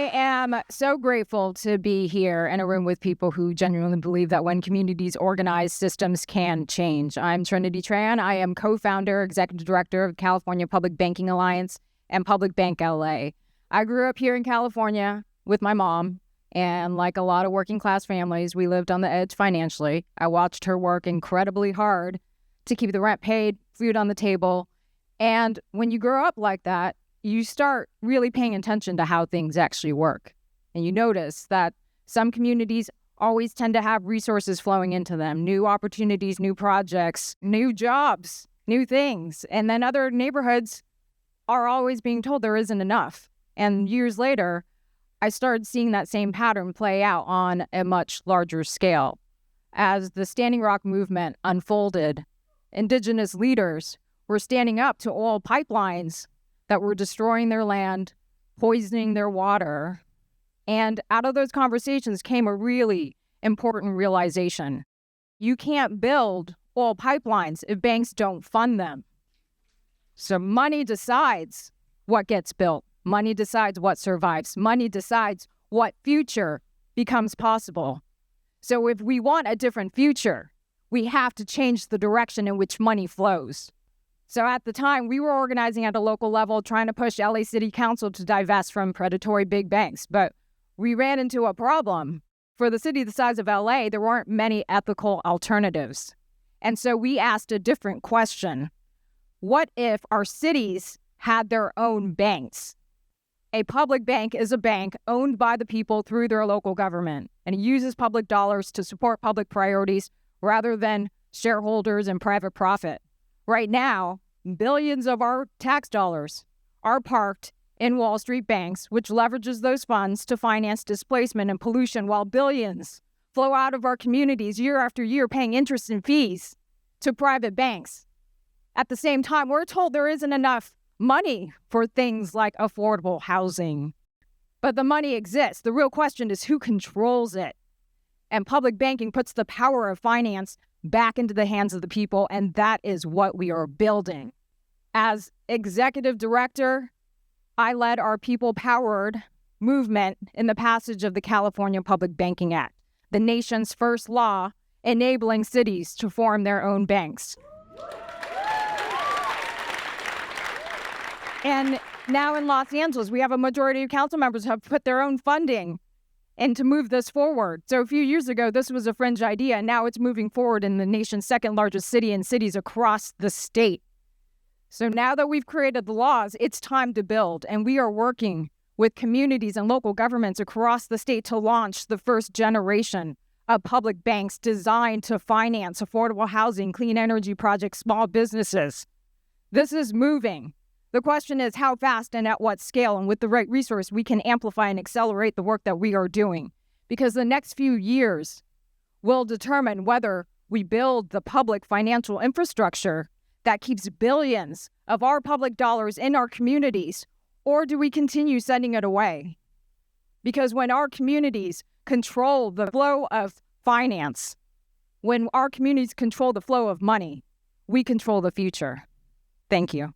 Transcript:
I am so grateful to be here in a room with people who genuinely believe that when communities organize, systems can change. I'm Trinity Tran. I am co-founder, executive director of California Public Banking Alliance and Public Bank LA. I grew up here in California with my mom, and like a lot of working class families, we lived on the edge financially. I watched her work incredibly hard to keep the rent paid, food on the table. And when you grow up like that, you start really paying attention to how things actually work. And you notice that some communities always tend to have resources flowing into them, new opportunities, new projects, new jobs, new things. And then other neighborhoods are always being told there isn't enough. And years later, I started seeing that same pattern play out on a much larger scale. As the Standing Rock movement unfolded, indigenous leaders were standing up to oil pipelines that were destroying their land, poisoning their water. And out of those conversations came a really important realization. You can't build oil pipelines if banks don't fund them. So money decides what gets built. Money decides what survives. Money decides what future becomes possible. So if we want a different future, we have to change the direction in which money flows. So at the time, we were organizing at a local level, trying to push LA City Council to divest from predatory big banks. But we ran into a problem. For the city the size of LA, there weren't many ethical alternatives. And so we asked a different question. What if our cities had their own banks? A public bank is a bank owned by the people through their local government, and it uses public dollars to support public priorities rather than shareholders and private profit. Right now, billions of our tax dollars are parked in Wall Street banks, which leverages those funds to finance displacement and pollution, while billions flow out of our communities year after year paying interest and fees to private banks. At the same time, we're told there isn't enough money for things like affordable housing. But the money exists. The real question is who controls it? And public banking puts the power of finance back into the hands of the people, and that is what we are building. As executive director, I led our people-powered movement in the passage of the California Public Banking Act, the nation's first law enabling cities to form their own banks. And now in Los Angeles, we have a majority of council members who have put their own funding and to move this forward. So a few years ago, this was a fringe idea, and now it's moving forward in the nation's second largest city and cities across the state. So now that we've created the laws, it's time to build, and we are working with communities and local governments across the state to launch the first generation of public banks designed to finance affordable housing, clean energy projects, small businesses. This is moving. The question is how fast and at what scale, and with the right resource, we can amplify and accelerate the work that we are doing. Because the next few years will determine whether we build the public financial infrastructure that keeps billions of our public dollars in our communities, or do we continue sending it away? Because when our communities control the flow of finance, when our communities control the flow of money, we control the future. Thank you.